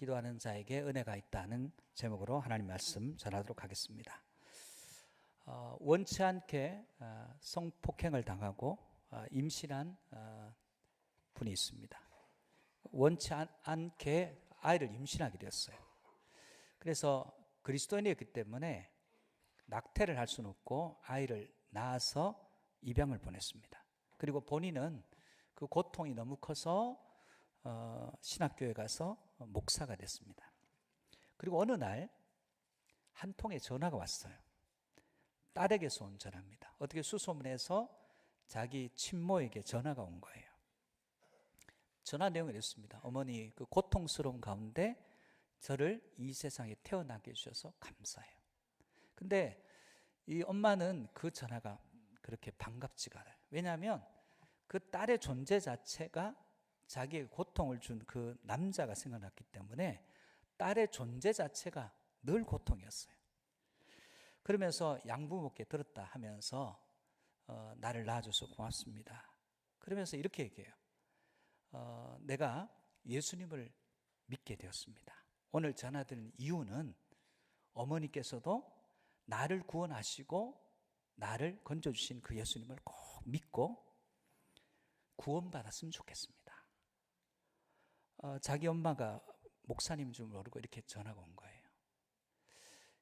기도하는 자에게 은혜가 있다는 제목으로 하나님 말씀 전하도록 하겠습니다. 원치 않게 성폭행을 당하고 임신한 분이 있습니다. 원치 않게 아이를 임신하게 되었어요. 그래서 그리스도인이었기 때문에 낙태를 할 수는 없고 아이를 낳아서 입양을 보냈습니다. 그리고 본인은 그 고통이 너무 커서 신학교에 가서 목사가 됐습니다. 그리고 어느 날 한 통의 전화가 왔어요. 딸에게서 온 전화입니다. 어떻게 수소문해서 자기 친모에게 전화가 온 거예요. 전화 내용이 이렇습니다. 어머니, 그 고통스러운 가운데 저를 이 세상에 태어나게 해주셔서 감사해요. 근데 이 엄마는 그 전화가 그렇게 반갑지가 않아요. 왜냐하면 그 딸의 존재 자체가 자기의 고통을 준 그 남자가 생각났기 때문에 딸의 존재 자체가 늘 고통이었어요. 그러면서 양부모께 들었다 하면서 나를 낳아줘서 고맙습니다. 그러면서 이렇게 얘기해요. 내가 예수님을 믿게 되었습니다. 오늘 전화드린 이유는 어머니께서도 나를 구원하시고 나를 건져주신 그 예수님을 꼭 믿고 구원받았으면 좋겠습니다. 자기 엄마가 목사님 줄 모르고 이렇게 전화가 온 거예요.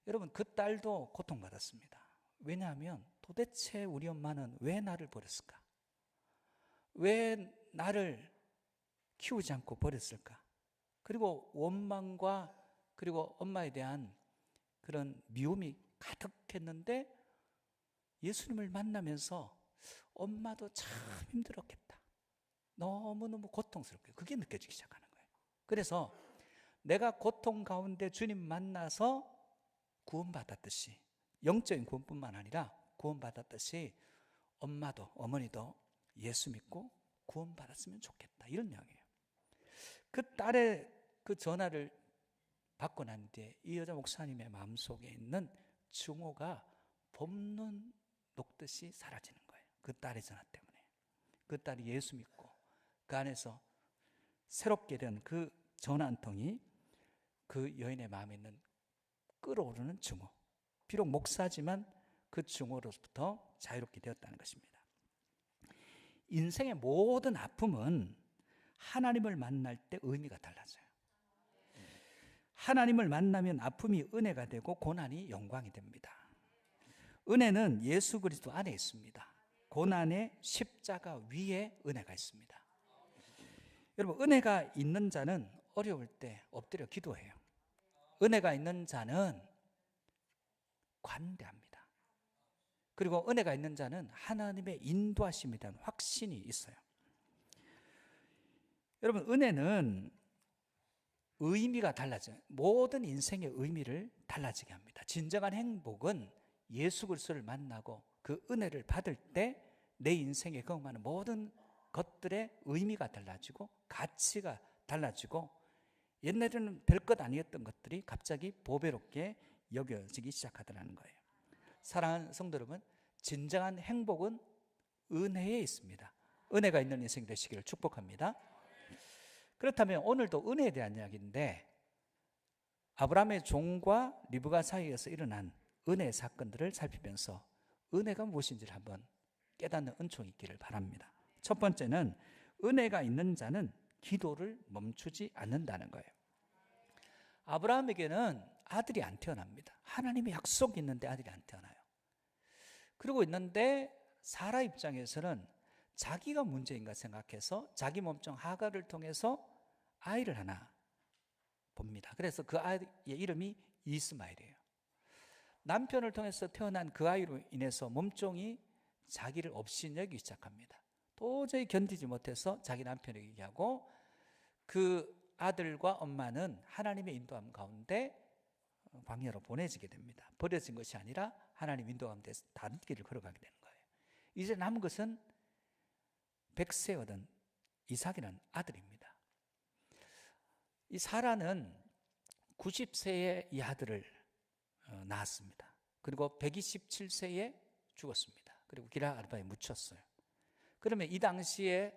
여러분, 그 딸도 고통받았습니다. 왜냐하면 도대체 우리 엄마는 왜 나를 버렸을까? 왜 나를 키우지 않고 버렸을까? 그리고 원망과 그리고 엄마에 대한 그런 미움이 가득했는데 예수님을 만나면서 엄마도 참 힘들었겠다. 너무너무 고통스럽게 그게 느껴지기 시작하는 거예요. 그래서 내가 고통 가운데 주님 만나서 구원받았듯이 영적인 구원뿐만 아니라 구원받았듯이 엄마도 어머니도 예수 믿고 구원받았으면 좋겠다, 이런 내용이에요. 그 딸의 그 전화를 받고 난 뒤에 이 여자 목사님의 마음속에 있는 증오가 봄눈 녹듯이 사라지는 거예요. 그 딸의 전화 때문에. 그 딸이 예수 믿고 그 안에서 새롭게 된 그 전화 한 통이 그 여인의 마음에 있는 끓어오르는 증오, 비록 목사지만 그 증오로부터 자유롭게 되었다는 것입니다. 인생의 모든 아픔은 하나님을 만날 때 의미가 달라져요. 하나님을 만나면 아픔이 은혜가 되고 고난이 영광이 됩니다. 은혜는 예수 그리스도 안에 있습니다. 고난의 십자가 위에 은혜가 있습니다. 여러분, 은혜가 있는 자는 어려울 때 엎드려 기도해요. 은혜가 있는 자는 관대합니다. 그리고 은혜가 있는 자는 하나님의 인도하심에 대한 확신이 있어요. 여러분, 은혜는 의미가 달라져요. 모든 인생의 의미를 달라지게 합니다. 진정한 행복은 예수 그리스도를 만나고 그 은혜를 받을 때 내 인생에 경험하는 모든 것들의 의미가 달라지고 가치가 달라지고 옛날에는 별것 아니었던 것들이 갑자기 보배롭게 여겨지기 시작하더라는 거예요. 사랑하는 성도 여러분, 진정한 행복은 은혜에 있습니다. 은혜가 있는 인생이 되시기를 축복합니다. 그렇다면 오늘도 은혜에 대한 이야기인데, 아브라함의 종과 리브가 사이에서 일어난 은혜의 사건들을 살피면서 은혜가 무엇인지를 한번 깨닫는 은총이 있기를 바랍니다. 첫 번째는 은혜가 있는 자는 기도를 멈추지 않는다는 거예요. 아브라함에게는 아들이 안 태어납니다. 하나님의 약속이 있는데 아들이 안 태어나요. 그러고 있는데 사라 입장에서는 자기가 문제인가 생각해서 자기 몸종 하갈을 통해서 아이를 하나 봅니다. 그래서 그 아이의 이름이 이스마엘이에요. 남편을 통해서 태어난 그 아이로 인해서 몸종이 자기를 업신여기기 시작합니다. 도저히 견디지 못해서 자기 남편에게 얘기하고, 그 아들과 엄마는 하나님의 인도함 가운데 광야로 보내지게 됩니다. 버려진 것이 아니라 하나님 인도함 가운데 다른 길을 걸어가게 되는 거예요. 이제 남은 것은 백세 얻은 이삭이라는 아들입니다. 이 사라는 90세에 이 아들을 낳았습니다. 그리고 127세에 죽었습니다. 그리고 기라 아르바에 묻혔어요. 그러면 이 당시에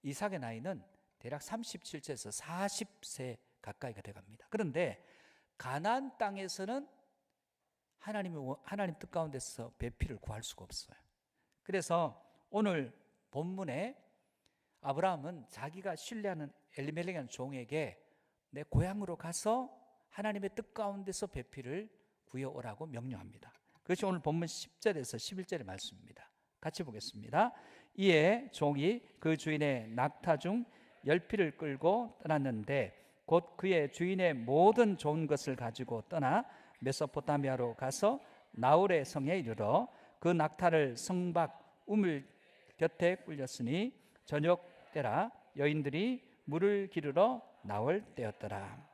이삭의 나이는 대략 37세에서 가까이가 돼갑니다. 그런데 가나안 땅에서는 하나님 뜻 가운데서 배필을 구할 수가 없어요. 그래서 오늘 본문에 아브라함은 자기가 신뢰하는 엘리멜렉이라는 종에게 내 고향으로 가서 하나님의 뜻 가운데서 배필을 구해오라고 명령합니다. 그것이 오늘 본문 10절에서 11절의 말씀입니다. 같이 보겠습니다. 이에 종이 그 주인의 낙타 중 10필을 끌고 떠났는데 곧 그의 주인의 모든 좋은 것을 가지고 떠나 메소포타미아로 가서 나홀의 성에 이르러 그 낙타를 성 밖 우물 곁에 꿀렸으니 저녁 때라 여인들이 물을 기르러 나올 때였더라.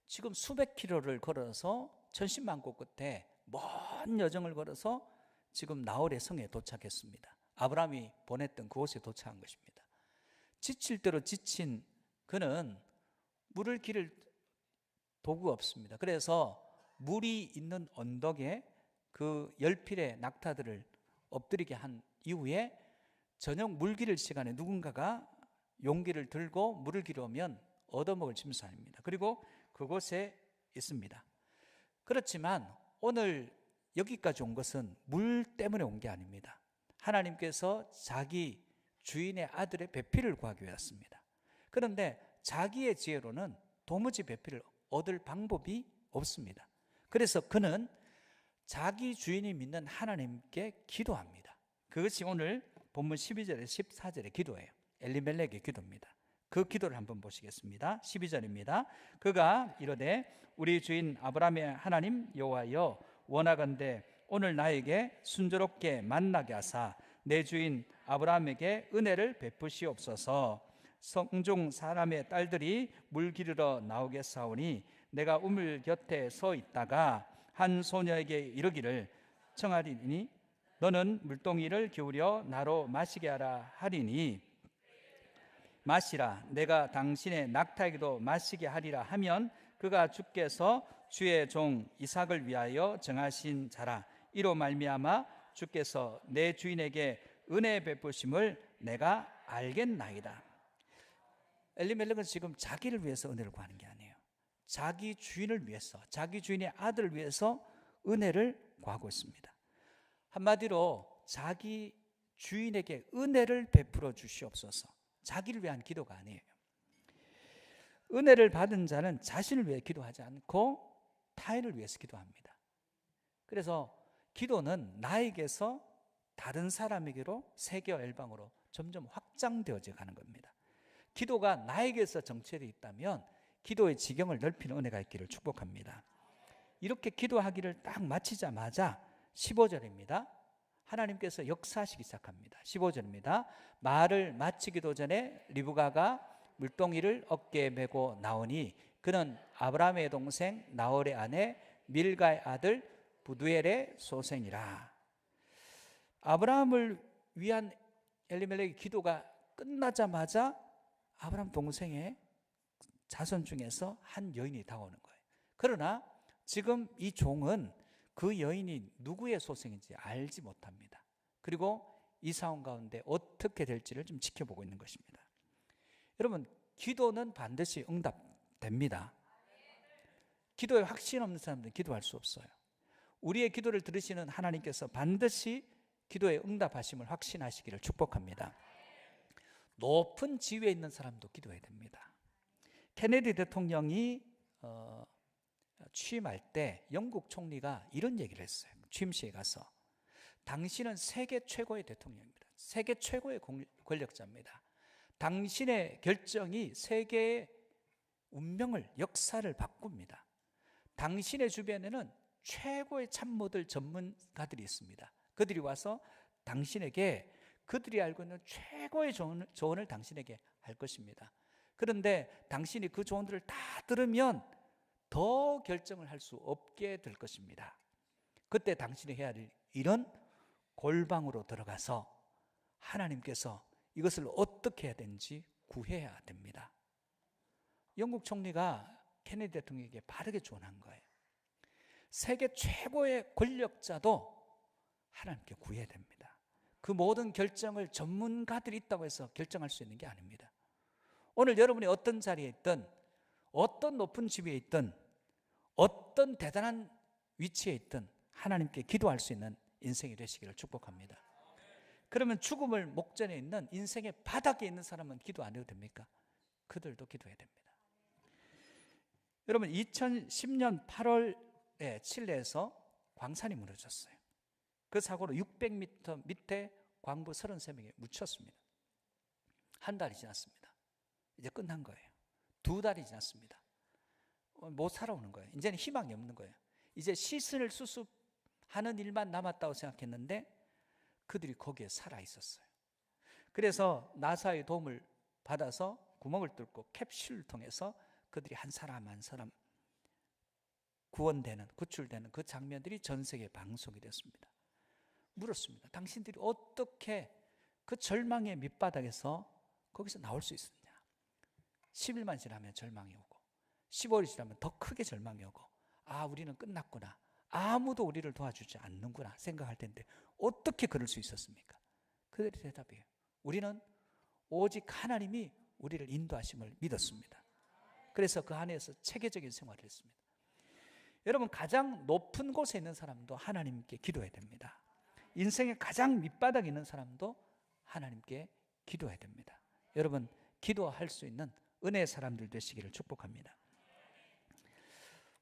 지금 수백 킬로를 걸어서 천신만고 끝에 먼 여정을 걸어서 지금 나홀의 성에 도착했습니다. 아브라함이 보냈던 그곳에 도착한 것입니다. 지칠 대로 지친 그는 물을 기를 도구가 없습니다. 그래서 물이 있는 언덕에 그 10필의 낙타들을 엎드리게 한 이후에 저녁 물 기를 시간에 누군가가 용기를 들고 물을 기르면 얻어먹을 짐승입니다. 그리고 그곳에 있습니다. 그렇지만 오늘 여기까지 온 것은 물 때문에 온 게 아닙니다. 하나님께서 자기 주인의 아들의 배필을 구하기 위해서입니다. 그런데 자기의 지혜로는 도무지 배필을 얻을 방법이 없습니다. 그래서 그는 자기 주인이 믿는 하나님께 기도합니다. 그것이 오늘 본문 12절에 14절의 기도예요. 엘리멜렉의 기도입니다. 그 기도를 한번 보시겠습니다. 12절입니다. 그가 이르되 우리 주인 아브라함의 하나님 여호와여 원하건대 오늘 나에게 순조롭게 만나게 하사 내 주인 아브라함에게 은혜를 베푸시옵소서. 성중 사람의 딸들이 물 기르러 나오겠사오니 내가 우물 곁에 서 있다가 한 소녀에게 이르기를 청하리니 너는 물동이를 기울여 나로 마시게 하라 하리니 마시라 내가 당신의 낙타에게도 마시게 하리라 하면 그가 주께서 주의 종 이삭을 위하여 정하신 자라. 이로 말미암아 주께서 내 주인에게 은혜 베푸심을 내가 알겠나이다. 엘리멜렉은 지금 자기를 위해서 은혜를 구하는 게 아니에요. 자기 주인을 위해서, 자기 주인의 아들을 위해서 은혜를 구하고 있습니다. 한마디로 자기 주인에게 은혜를 베풀어 주시옵소서. 자기를 위한 기도가 아니에요. 은혜를 받은 자는 자신을 위해 기도하지 않고 타인을 위해서 기도합니다. 그래서 기도는 나에게서 다른 사람에게로 세계 열방으로 점점 확장되어져 가는 겁니다. 기도가 나에게서 정체되어 있다면 기도의 지경을 넓히는 은혜가 있기를 축복합니다. 이렇게 기도하기를 딱 마치자마자 15절입니다. 하나님께서 역사하시기 시작합니다. 15절입니다. 말을 마치기도 전에 리브가가 물동이를 어깨에 메고 나오니 그는 아브라함의 동생 나홀의 아내 밀가의 아들 부두엘의 소생이라. 아브라함을 위한 엘리멜렉의 기도가 끝나자마자 아브라함 동생의 자손 중에서 한 여인이 다가오는 거예요. 그러나 지금 이 종은 그 여인이 누구의 소생인지 알지 못합니다. 그리고 이 상황 가운데 어떻게 될지를 좀 지켜보고 있는 것입니다. 여러분, 기도는 반드시 응답됩니다. 기도에 확신 없는 사람들은 기도할 수 없어요. 우리의 기도를 들으시는 하나님께서 반드시 기도에 응답하심을 확신하시기를 축복합니다. 높은 지위에 있는 사람도 기도해야 됩니다. 케네디 대통령이 취임할 때 영국 총리가 이런 얘기를 했어요. 취임식에 가서 당신은 세계 최고의 대통령입니다. 세계 최고의 권력자입니다. 당신의 결정이 세계의 운명을, 역사를 바꿉니다. 당신의 주변에는 최고의 참모들, 전문가들이 있습니다. 그들이 와서 당신에게 그들이 알고 있는 최고의 조언을 당신에게 할 것입니다. 그런데 당신이 그 조언들을 다 들으면 더 결정을 할 수 없게 될 것입니다. 그때 당신이 해야 할 일은 골방으로 들어가서 하나님께서 이것을 어떻게 해야 되는지 구해야 됩니다. 영국 총리가 케네디 대통령에게 바르게 조언한 거예요. 세계 최고의 권력자도 하나님께 구해야 됩니다. 그 모든 결정을 전문가들이 있다고 해서 결정할 수 있는 게 아닙니다. 오늘 여러분이 어떤 자리에 있든 어떤 높은 지위에 있든 어떤 대단한 위치에 있든 하나님께 기도할 수 있는 인생이 되시기를 축복합니다. 그러면 죽음을 목전에 있는 인생의 바닥에 있는 사람은 기도 안 해도 됩니까? 그들도 기도해야 됩니다. 여러분 2010년 8월에 칠레에서 광산이 무너졌어요. 그 사고로 600m 밑에 광부 33명이 묻혔습니다. 한 달이 지났습니다. 이제 끝난 거예요. 2달이 지났습니다. 못 살아오는 거예요. 이제는 희망이 없는 거예요. 이제 시신을 수습하는 일만 남았다고 생각했는데 그들이 거기에 살아 있었어요. 그래서 나사의 도움을 받아서 구멍을 뚫고 캡슐을 통해서 그들이 한 사람 한 사람 구원되는, 구출되는 그 장면들이 전 세계에 방송이 됐습니다. 물었습니다. 당신들이 어떻게 그 절망의 밑바닥에서 거기서 나올 수 있었냐? 10일만 지나면 절망이 오고 15일이 지나면 더 크게 절망이 오고 우리는 끝났구나, 아무도 우리를 도와주지 않는구나 생각할 텐데 어떻게 그럴 수 있었습니까? 그들의 대답이에요. 우리는 오직 하나님이 우리를 인도하심을 믿었습니다. 그래서 그 안에서 체계적인 생활을 했습니다. 여러분 가장 높은 곳에 있는 사람도 하나님께 기도해야 됩니다. 인생의 가장 밑바닥에 있는 사람도 하나님께 기도해야 됩니다. 여러분 기도할 수 있는 은혜의 사람들 되시기를 축복합니다.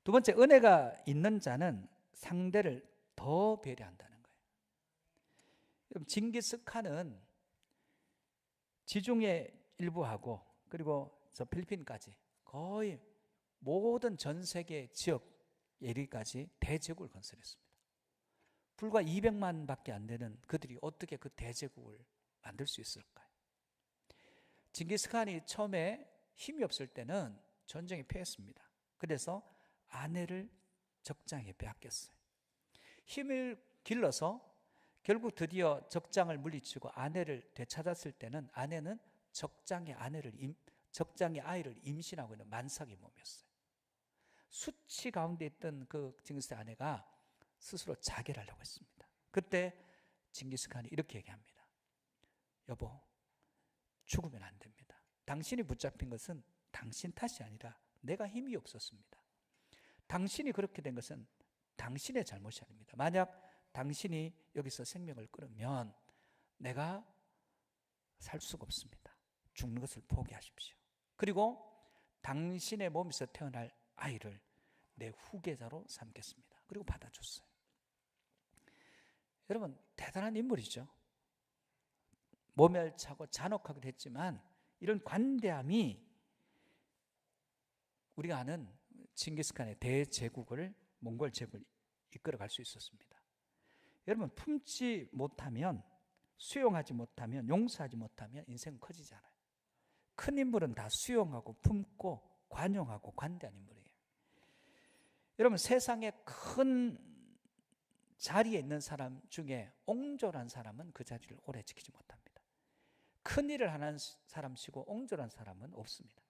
두 번째, 은혜가 있는 자는 상대를 더 배려한다는 거예요. 여러분 징기스칸은 지중해 일부하고 그리고 저 필리핀까지 거의 모든 전 세계 지역 예리까지 대제국을 건설했습니다. 불과 200만 밖에 안 되는 그들이 어떻게 그 대제국을 만들 수 있을까요? 징기스칸이 처음에 힘이 없을 때는 전쟁에 패했습니다. 그래서 아내를 적장에 빼앗겼어요. 힘을 길러서 결국 드디어 적장을 물리치고 아내를 되찾았을 때는 아내는 적장의 아이를 임신하고 있는 만삭의 몸이었어요. 수치 가운데 있던 그 징기스칸 아내가 스스로 자결을 하려고 했습니다. 그때 징기스칸이 이렇게 얘기합니다. 여보, 죽으면 안 됩니다. 당신이 붙잡힌 것은 당신 탓이 아니라 내가 힘이 없었습니다. 당신이 그렇게 된 것은 당신의 잘못이 아닙니다. 만약 당신이 여기서 생명을 끊으면 내가 살 수가 없습니다. 죽는 것을 포기하십시오. 그리고 당신의 몸에서 태어날 아이를 내 후계자로 삼겠습니다. 그리고 받아줬어요. 여러분 대단한 인물이죠. 모멸차고 잔혹하기도 했지만 이런 관대함이 우리가 아는 징기스칸의 대제국을 몽골 제국을 이끌어갈 수 있었습니다. 여러분 품지 못하면, 수용하지 못하면, 용서하지 못하면 인생은 커지지 않아요. 큰 인물은 다 수용하고 품고 관용하고 관대한 인물이에요. 여러분 세상에 큰 자리에 있는 사람 중에 옹졸한 사람은 그 자리를 오래 지키지 못합니다. 큰 일을 하는 사람이고 옹졸한 사람은 없습니다.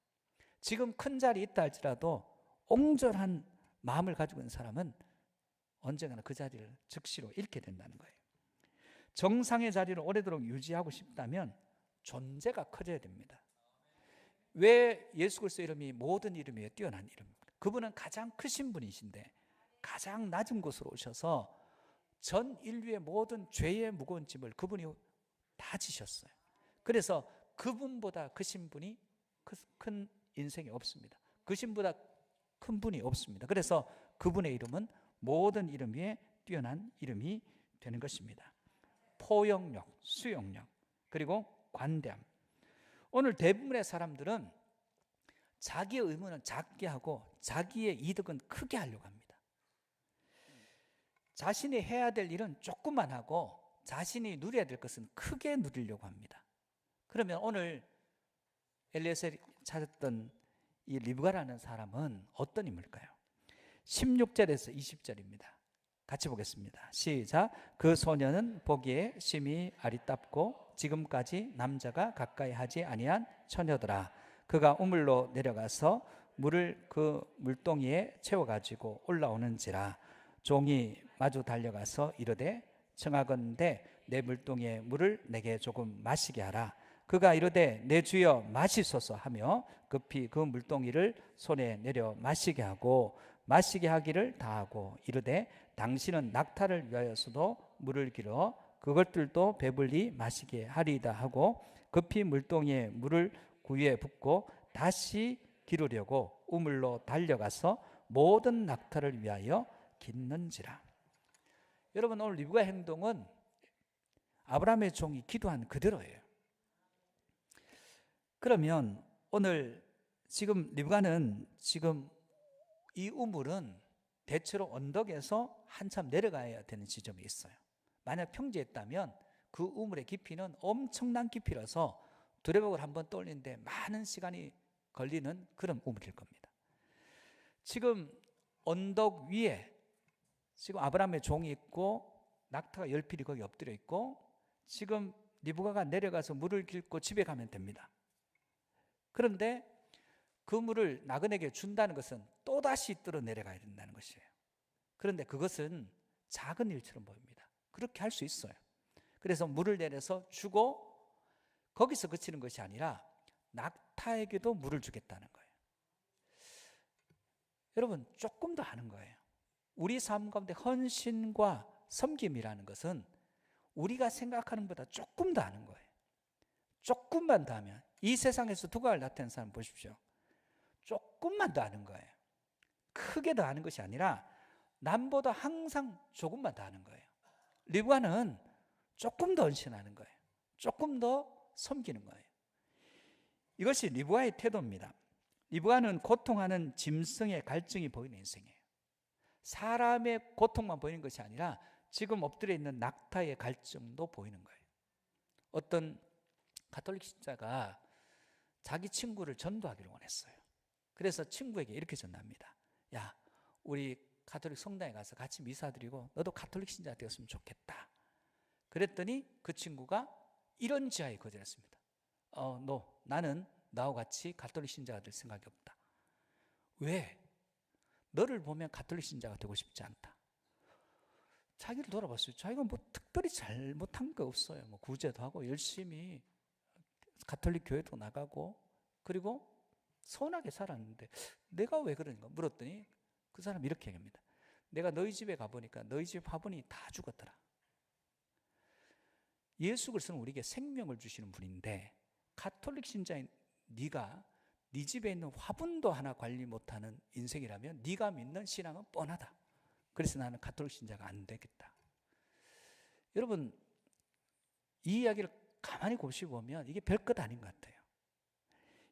지금 큰 자리에 있다 할지라도 옹졸한 마음을 가지고 있는 사람은 언젠가는 그 자리를 즉시로 잃게 된다는 거예요. 정상의 자리를 오래도록 유지하고 싶다면 존재가 커져야 됩니다. 왜 예수 그리스도 이름이 모든 이름 위에 뛰어난 이름입니까? 그분은 가장 크신 분이신데 가장 낮은 곳으로 오셔서 전 인류의 모든 죄의 무거운 짐을 그분이 다 지셨어요. 그래서 그분보다 크신 분이 큰 인생이 없습니다. 그신보다 큰 분이 없습니다. 그래서 그분의 이름은 모든 이름 위에 뛰어난 이름이 되는 것입니다. 포용력, 수용력, 그리고 관대함. 오늘 대부분의 사람들은 자기의 의무는 작게 하고 자기의 이득은 크게 하려고 합니다. 자신이 해야 될 일은 조금만 하고 자신이 누려야 될 것은 크게 누리려고 합니다. 그러면 오늘 엘리에셀이 찾았던 이 리브가라는 사람은 어떤 인물일까요? 16절에서 20절입니다. 같이 보겠습니다. 시작. 그 소년은 보기에 심히 아리답고 지금까지 남자가 가까이 하지 아니한 처녀더라. 그가 우물로 내려가서 물을 그 물동이에 채워가지고 올라오는지라. 종이 마주 달려가서 이르되 청하건대 내 물동이에 물을 내게 조금 마시게 하라. 그가 이르되 내 주여 마시소서 하며 급히 그 물동이를 손에 내려 마시게 하고 마시게 하기를 다하고 이르되 당신은 낙타를 위하여서도 물을 길어 그것들도 배불리 마시게 하리이다 하고 급히 물동이에 물을 구유에 붓고 다시 기르려고 우물로 달려가서 모든 낙타를 위하여 깃는지라. 여러분, 오늘 리브가의 행동은 아브라함의 종이 기도한 그대로예요. 그러면 오늘 지금 리브가는 지금 이 우물은 대체로 언덕에서 한참 내려가야 되는 지점이 있어요. 만약 평지했다면 그 우물의 깊이는 엄청난 깊이라서 두레박을 한번 떠올리는데 많은 시간이 걸리는 그런 우물일 겁니다. 지금 언덕 위에 지금 아브라함의 종이 있고 낙타가 10필이 거기 엎드려 있고 지금 리브가가 내려가서 물을 길고 집에 가면 됩니다. 그런데 그 물을 나그네에게 준다는 것은 또다시 떨어 내려가야 된다는 것이에요. 그런데 그것은 작은 일처럼 보입니다. 그렇게 할 수 있어요. 그래서 물을 내려서 주고 거기서 그치는 것이 아니라 낙타에게도 물을 주겠다는 거예요. 여러분, 조금 더 하는 거예요. 우리 삶 가운데 헌신과 섬김이라는 것은 우리가 생각하는 것보다 조금 더 하는 거예요. 조금만 더 하면 이 세상에서 두각을 나타내는 사람 보십시오. 조금만 더 하는 거예요. 크게 더 하는 것이 아니라 남보다 항상 조금만 더 하는 거예요. 리브가는 조금 더 헌신하는 거예요. 조금 더 섬기는 거예요. 이것이 리브가의 태도입니다. 리브가는 고통하는 짐승의 갈증이 보이는 인생이에요. 사람의 고통만 보이는 것이 아니라 지금 엎드려 있는 낙타의 갈증도 보이는 거예요. 어떤 가톨릭 신자가 자기 친구를 전도하기를 원했어요. 그래서 친구에게 이렇게 전합니다. 야, 우리 가톨릭 성당에 가서 같이 미사 드리고 너도 가톨릭 신자 되었으면 좋겠다. 그랬더니 그 친구가 이런 지하에 거절했습니다. 나는 나와 같이 가톨릭 신자가 될 생각이 없다. 왜? 너를 보면 가톨릭 신자가 되고 싶지 않다. 자기를 돌아봤어요. 자기가 뭐 특별히 잘못한 거 없어요. 뭐 구제도 하고 열심히 가톨릭 교회도 나가고 그리고 선하게 살았는데 내가 왜 그런가 물었더니 그 사람이 이렇게 얘기합니다. 내가 너희 집에 가보니까 너희 집 화분이 다 죽었더라. 예수 그리스도는 우리에게 생명을 주시는 분인데 가톨릭 신자인 네가 네 집에 있는 화분도 하나 관리 못하는 인생이라면 네가 믿는 신앙은 뻔하다. 그래서 나는 가톨릭 신자가 안 되겠다. 여러분, 이 이야기를 가만히 곱씹어 보면 이게 별것 아닌 것 같아요.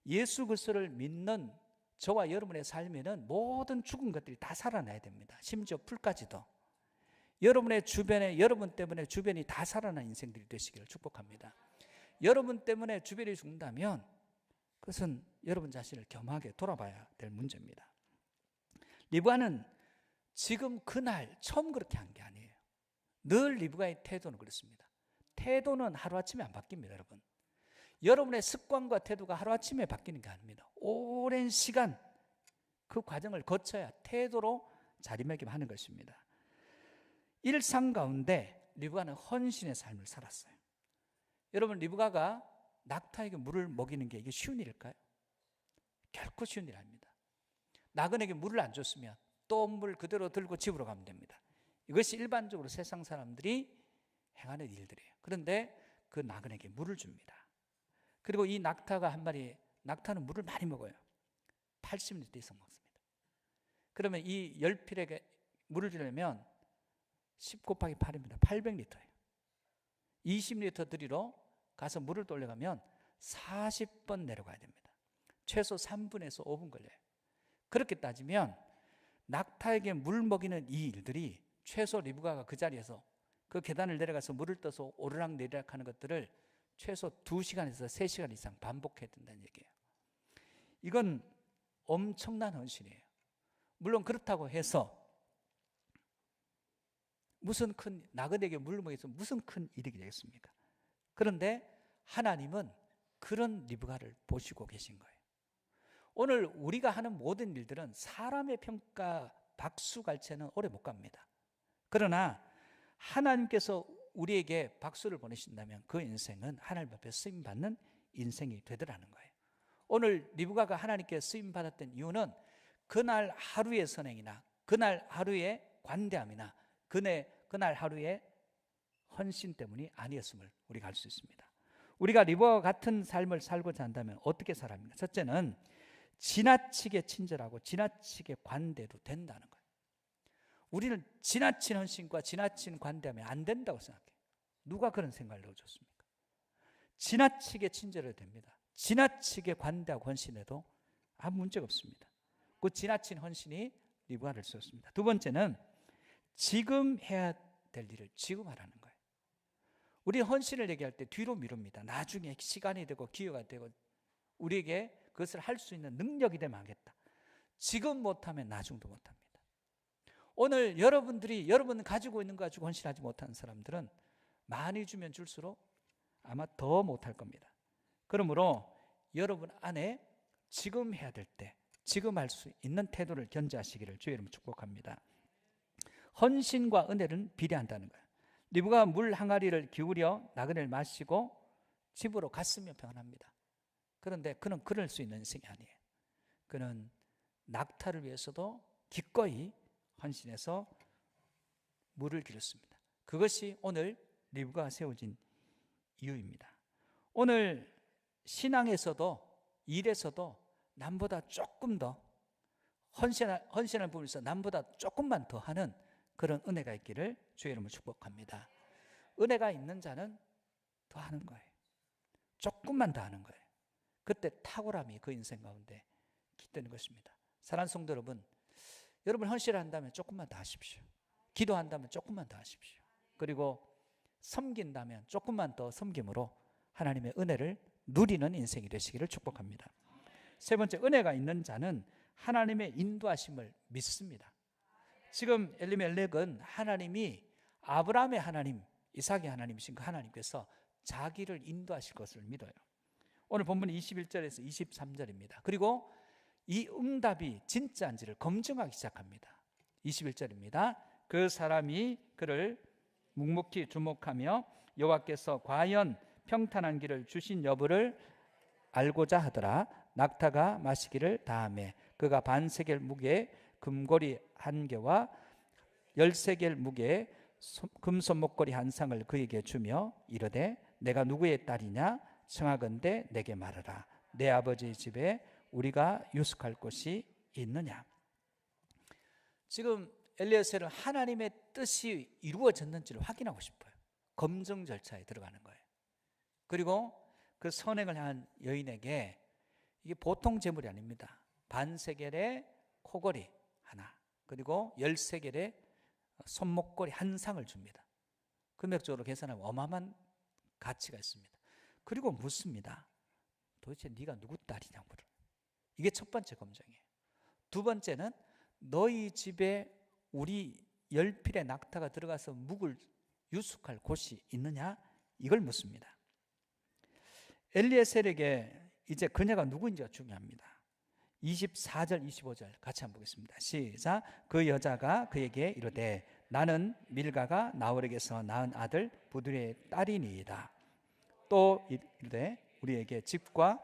예수 그리스도를 믿는 저와 여러분의 삶에는 모든 죽은 것들이 다 살아나야 됩니다. 심지어 풀까지도. 여러분의 주변에 여러분 때문에 주변이 다 살아난 인생들이 되시기를 축복합니다. 여러분 때문에 주변이 죽는다면 그것은 여러분 자신을 겸하게 돌아봐야 될 문제입니다. 리브가는 지금 그날 처음 그렇게 한 게 아니에요. 늘 리브가의 태도는 그렇습니다. 태도는 하루아침에 안 바뀝니다. 여러분, 여러분의 습관과 태도가 하루아침에 바뀌는 게 아닙니다. 오랜 시간 그 과정을 거쳐야 태도로 자리매김하는 것입니다. 일상 가운데 리브가는 헌신의 삶을 살았어요. 여러분, 리브가가 낙타에게 물을 먹이는 게 이게 쉬운 일일까요? 결코 쉬운 일 아닙니다. 나그네에게 물을 안 줬으면 또 물 그대로 들고 집으로 가면 됩니다. 이것이 일반적으로 세상 사람들이 행하는 일들이에요. 그런데 그 나그네에게 물을 줍니다. 그리고 이 낙타가 한 마리, 낙타는 물을 많이 먹어요. 80리터 이상 먹습니다. 그러면 이 10필에게 물을 주려면 10 곱하기 8입니다. 800리터예요. 20리터 들이러 가서 물을 돌려가면 40번 내려가야 됩니다. 최소 3분에서 5분 걸려요. 그렇게 따지면 낙타에게 물 먹이는 이 일들이 최소 리브가가 그 자리에서 그 계단을 내려가서 물을 떠서 오르락 내리락 하는 것들을 최소 2시간에서 3시간 이상 반복해야 된다는 얘기예요. 이건 엄청난 헌신이에요. 물론 그렇다고 해서 무슨 큰 나그네에게 물을 먹여서 무슨 큰 일이 되겠습니까? 그런데 하나님은 그런 리브가를 보시고 계신 거예요. 오늘 우리가 하는 모든 일들은 사람의 평가 박수갈채는 오래 못 갑니다. 그러나 하나님께서 우리에게 박수를 보내신다면 그 인생은 하나님 앞에 쓰임받는 인생이 되더라는 거예요. 오늘 리브가가 하나님께 쓰임 받았던 이유는 그날 하루의 선행이나 그날 하루의 관대함이나 그날 하루의 헌신 때문이 아니었음을 우리가 알 수 있습니다. 우리가 리브가와 같은 삶을 살고자 한다면 어떻게 살아야 합니까? 첫째는 지나치게 친절하고 지나치게 관대도 된다는 거예요. 우리는 지나친 헌신과 지나친 관대하면 안 된다고 생각해요. 누가 그런 생각을 넣어줬습니까? 지나치게 친절해도 됩니다. 지나치게 관대하고 헌신해도 아무 문제가 없습니다. 그 지나친 헌신이 리브가를 세웠습니다. 두 번째는 지금 해야 될 일을 지금 하라는 거예요. 우리 헌신을 얘기할 때 뒤로 미룹니다. 나중에 시간이 되고 기회가 되고 우리에게 그것을 할 수 있는 능력이 되면 하겠다. 지금 못하면 나중도 못합니다. 오늘 여러분 가지고 있는 거 가지고 헌신하지 못하는 사람들은 많이 주면 줄수록 아마 더 못할 겁니다. 그러므로 여러분 안에 지금 해야 될 때 지금 할 수 있는 태도를 견지하시기를 주의 이름으로 축복합니다. 헌신과 은혜는 비례한다는 거예요. 리브가 물 항아리를 기울여 나그네를 마시고 집으로 갔으면 평안합니다. 그런데 그는 그럴 수 있는 인생이 아니에요. 그는 낙타를 위해서도 기꺼이 헌신해서 물을 길었습니다. 그것이 오늘 리브가가 세워진 이유입니다. 오늘 신앙에서도 일에서도 남보다 조금 더 헌신을 부분에서 남보다 조금만 더 하는 그런 은혜가 있기를 주의 이름으로 축복합니다. 은혜가 있는 자는 더 하는 거예요. 조금만 더 하는 거예요. 그때 탁월함이 그 인생 가운데 깃드는 것입니다. 사랑하는 성도 여러분, 여러분 헌신을 한다면 조금만 더 하십시오. 기도한다면 조금만 더 하십시오. 그리고 섬긴다면 조금만 더 섬김으로 하나님의 은혜를 누리는 인생이 되시기를 축복합니다. 세 번째, 은혜가 있는 자는 하나님의 인도하심을 믿습니다. 지금 엘리멜렉은 하나님이 아브라함의 하나님, 이삭의 하나님이신 그 하나님께서 자기를 인도하실 것을 믿어요. 오늘 본문은 21절에서 23절입니다. 그리고 이 응답이 진짜인지를 검증하기 시작합니다. 21절입니다. 그 사람이 그를 묵묵히 주목하며 여호와께서 과연 평탄한 길을 주신 여부를 알고자 하더라. 낙타가 마시기를 다하매 그가 반세겔 무게의 금고리 한 개와 13개의 무게의 금손목걸이 한 상을 그에게 주며 이르되 내가 누구의 딸이냐 청하건대 내게 말하라. 내 아버지의 집에 우리가 유숙할 곳이 있느냐. 지금 엘리에셀은 하나님의 뜻이 이루어졌는지를 확인하고 싶어요. 검증 절차에 들어가는 거예요. 그리고 그 선행을 한 여인에게 이게 보통 재물이 아닙니다. 반세겔의 코걸이 하나, 그리고 13개의 손목걸이 한 상을 줍니다. 금액적으로 계산하면 어마어마한 가치가 있습니다. 그리고 묻습니다. 도대체 네가 누구 딸이냐고 물어요. 이게 첫 번째 검증이에요. 두 번째는 너희 집에 우리 10필의 낙타가 들어가서 묵을 유숙할 곳이 있느냐? 이걸 묻습니다. 엘리에셀에게 이제 그녀가 누구인지가 중요합니다. 24절 25절 같이 한번 보겠습니다. 시작. 그 여자가 그에게 이르되 나는 밀가가 나홀에게서 낳은 아들 부두리의 딸이니이다. 또 이르되 우리에게 집과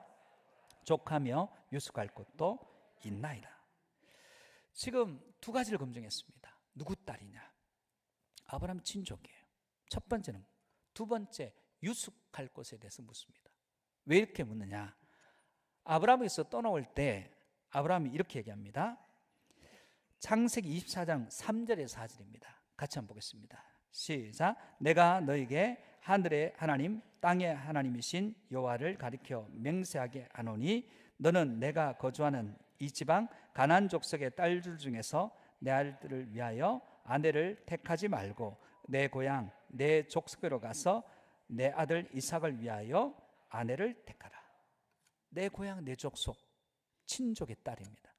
족하며 유숙할 곳도 있나이다. 지금 두 가지를 검증했습니다. 누구 딸이냐? 아브라함 친족이에요. 첫 번째는. 두 번째, 유숙할 곳에 대해서 묻습니다. 왜 이렇게 묻느냐? 아브라함에서 떠나올 때 아브라함이 이렇게 얘기합니다. 창세기 24장 3절에서 4절입니다. 같이 한번 보겠습니다. 시작. 내가 너에게 하늘의 하나님 땅의 하나님이신 여호와를 가리켜 맹세하게 하노니 너는 내가 거주하는 이 지방 가나안 족속의 딸들 중에서 내 아들을 위하여 아내를 택하지 말고 내 고향 내 족속으로 가서 내 아들 이삭을 위하여 아내를 택하라. 내 고향 내 족속 친족의 딸입니다.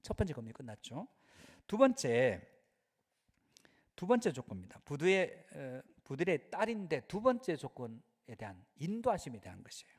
첫 번째 검증이 끝났죠. 두 번째 조건입니다. 부들의 딸인데 두 번째 조건에 대한 인도하심에 대한 것이에요.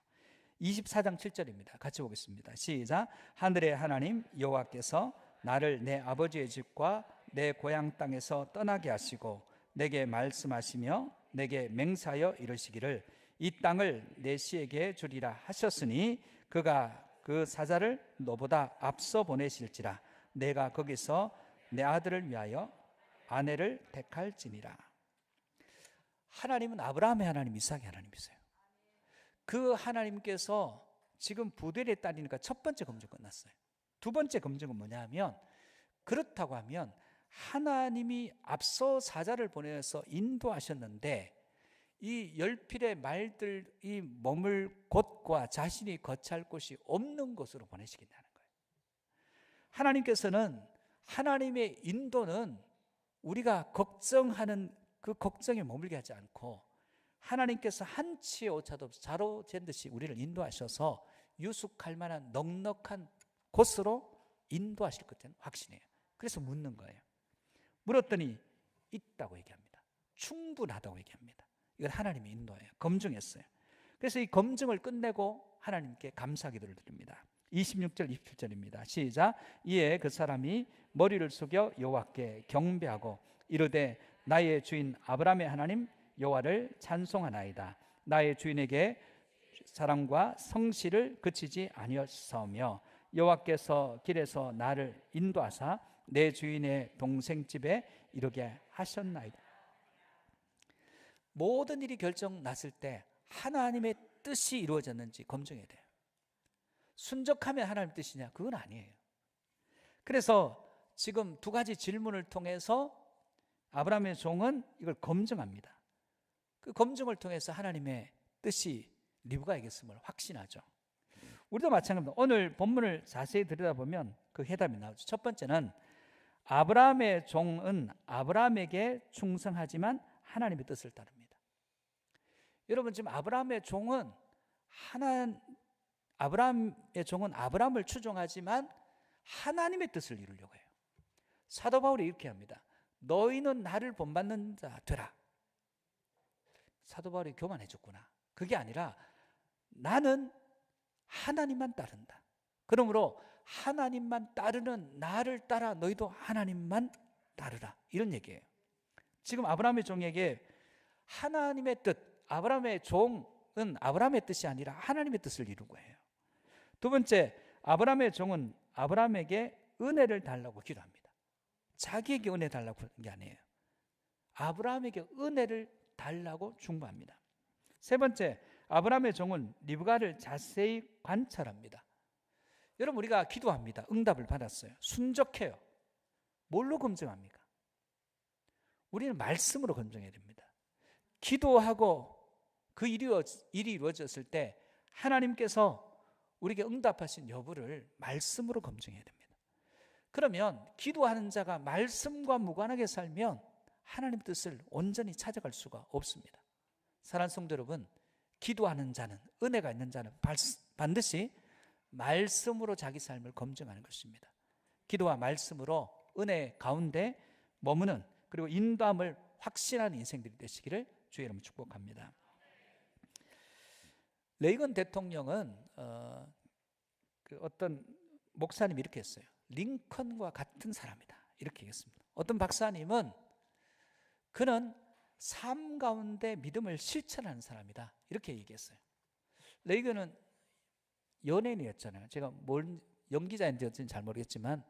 24장 7절입니다. 같이 보겠습니다. 시작. 하늘의 하나님 여호와께서 나를 내 아버지의 집과 내 고향 땅에서 떠나게 하시고 내게 말씀하시며 내게 맹세하여 이르시기를 이 땅을 내 씨에게 주리라 하셨으니 그가 그 사자를 너보다 앞서 보내실지라 내가 거기서 내 아들을 위하여 아내를 택할지니라. 하나님은 아브라함의 하나님, 이삭의 하나님이세요. 그 하나님께서 지금 부델의 딸이니까 첫 번째 검증 끝났어요. 두 번째 검증은 뭐냐 하면, 그렇다고 하면 하나님이 앞서 사자를 보내서 인도하셨는데 이 열필의 말들이 머물 곳과 자신이 거처할 곳이 없는 곳으로 보내시겠다는 거예요. 하나님께서는, 하나님의 인도는 우리가 걱정하는 그 걱정에 머물게 하지 않고 하나님께서 한치의 오차도 없이 자로 잰 듯이 우리를 인도하셔서 유숙할 만한 넉넉한 곳으로 인도하실 것은 확신해요. 그래서 묻는 거예요. 물었더니 있다고 얘기합니다. 충분하다고 얘기합니다. 이건 하나님의 인도예요. 검증했어요. 그래서 이 검증을 끝내고 하나님께 감사 기도를 드립니다. 26절 27절입니다. 시작. 이에 그 사람이 머리를 숙여 여호와께 경배하고 이르되 나의 주인 아브라함의 하나님 여호와를 찬송하나이다. 나의 주인에게 사랑과 성실을 그치지 아니었사오며 여호와께서 길에서 나를 인도하사 내 주인의 동생 집에 이르게 하셨나이다. 모든 일이 결정났을 때 하나님의 뜻이 이루어졌는지 검증해야 돼요. 순적하면 하나님의 뜻이냐? 그건 아니에요. 그래서 지금 두 가지 질문을 통해서 아브라함의 종은 이걸 검증합니다. 그 검증을 통해서 하나님의 뜻이 리브가에게 있음을 확신하죠. 우리도 마찬가지입니다. 오늘 본문을 자세히 들여다보면 그 해답이 나오죠. 첫 번째는 아브라함의 종은 아브라함에게 충성하지만 하나님의 뜻을 따릅니다. 여러분, 지금 아브라함의 종은 아브라함을 추종하지만 하나님의 뜻을 이루려고 해요. 사도 바울이 이렇게 합니다. 너희는 나를 본받는 자 되라. 사도 바울이 교만해 줬구나. 그게 아니라 나는 하나님만 따른다. 그러므로 하나님만 따르는 나를 따라 너희도 하나님만 따르라. 이런 얘기예요. 지금 아브라함의 종에게 하나님의 뜻, 아브라함의 종은 아브라함의 뜻이 아니라 하나님의 뜻을 이루고 해요. 두 번째, 아브라함의 종은 아브라함에게 은혜를 달라고 기도합니다. 자기에게 은혜 달라고 하는 게 아니에요. 아브라함에게 은혜를 달라고 중보합니다. 세 번째, 아브라함의 종은 리브가를 자세히 관찰합니다. 여러분, 우리가 기도합니다. 응답을 받았어요. 순적해요. 뭘로 검증합니까? 우리는 말씀으로 검증해야 됩니다. 기도하고 그 일이 이루어졌을 때 하나님께서 우리에게 응답하신 여부를 말씀으로 검증해야 됩니다. 그러면 기도하는 자가 말씀과 무관하게 살면 하나님 뜻을 온전히 찾아갈 수가 없습니다. 사랑하는 성도 여러분, 기도하는 자는, 은혜가 있는 자는 반드시 말씀으로 자기 삶을 검증하는 것입니다. 기도와 말씀으로 은혜 가운데 머무는, 그리고 인도함을 확신하는 인생들이 되시기를 주의 이름으로 축복합니다. 레이건 대통령은 어떤 목사님이 이렇게 했어요. 링컨과 같은 사람이다, 이렇게 얘기했습니다. 어떤 박사님은 그는 삶 가운데 믿음을 실천하는 사람이다, 이렇게 얘기했어요. 레이건은 연예인이었잖아요. 제가 뭘 연기자인지는 잘 모르겠지만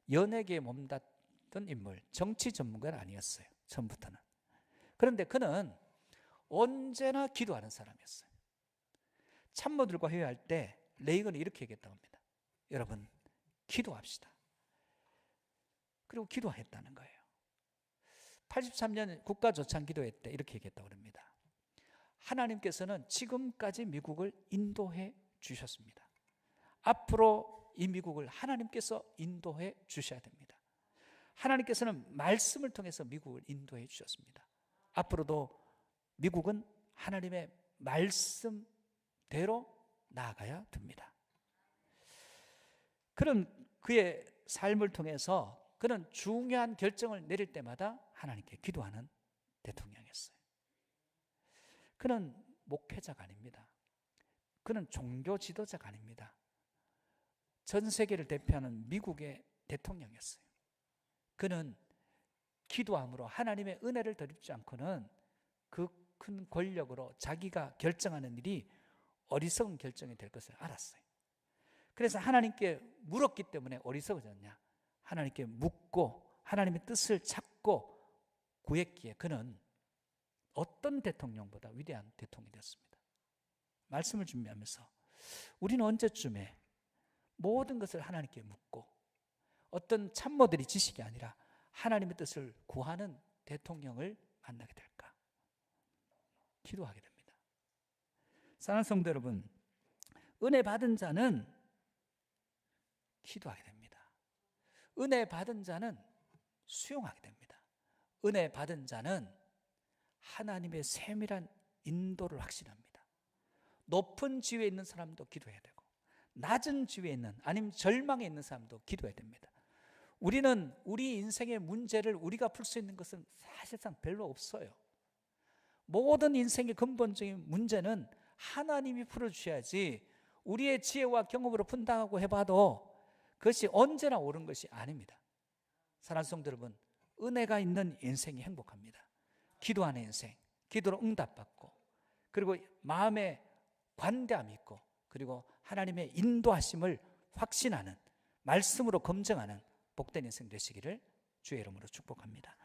연예계에 몸담던 인물, 정치 전문가는 아니었어요, 처음부터는. 그런데 그는 언제나 기도하는 사람이었어요. 참모들과 회의할 때 레이건이 이렇게 얘기했다고 합니다. 여러분, 기도합시다. 그리고 기도했다는 거예요. 83년 국가조창기도회 때 이렇게 얘기했다고 합니다. 하나님께서는 지금까지 미국을 인도해 주셨습니다. 앞으로 이 미국을 하나님께서 인도해 주셔야 됩니다. 하나님께서는 말씀을 통해서 미국을 인도해 주셨습니다. 앞으로도 미국은 하나님의 말씀대로 나아가야 됩니다. 그런 그의 삶을 통해서 그는 중요한 결정을 내릴 때마다 하나님께 기도하는 대통령이었어요. 그는 목회자가 아닙니다. 그는 종교 지도자가 아닙니다. 전 세계를 대표하는 미국의 대통령이었어요. 그는 기도함으로 하나님의 은혜를 덧입지 않고는 그 큰 권력으로 자기가 결정하는 일이 어리석은 결정이 될 것을 알았어요. 그래서 하나님께 물었기 때문에 어리석어졌냐? 하나님께 묻고 하나님의 뜻을 찾고 구했기에 그는 어떤 대통령보다 위대한 대통령이 되었습니다. 말씀을 준비하면서 우리는 언제쯤에 모든 것을 하나님께 묻고 어떤 참모들이 지식이 아니라 하나님의 뜻을 구하는 대통령을 만나게 될까? 기도하게 됩니다. 사랑하는 성도 여러분, 은혜 받은 자는 기도하게 됩니다. 은혜 받은 자는 수용하게 됩니다. 은혜 받은 자는 하나님의 세밀한 인도를 확신합니다. 높은 지위에 있는 사람도 기도해야 되고 낮은 지위에 있는 아니면 절망에 있는 사람도 기도해야 됩니다. 우리는 우리 인생의 문제를 우리가 풀 수 있는 것은 사실상 별로 없어요. 모든 인생의 근본적인 문제는 하나님이 풀어주셔야지 우리의 지혜와 경험으로 푼다고 해봐도 그것이 언제나 옳은 것이 아닙니다. 사랑하는 성도 여러분, 은혜가 있는 인생이 행복합니다. 기도하는 인생, 기도로 응답받고 그리고 마음에 관대함이 있고 그리고 하나님의 인도하심을 확신하는 말씀으로 검증하는 복된 인생 되시기를 주의 이름으로 축복합니다.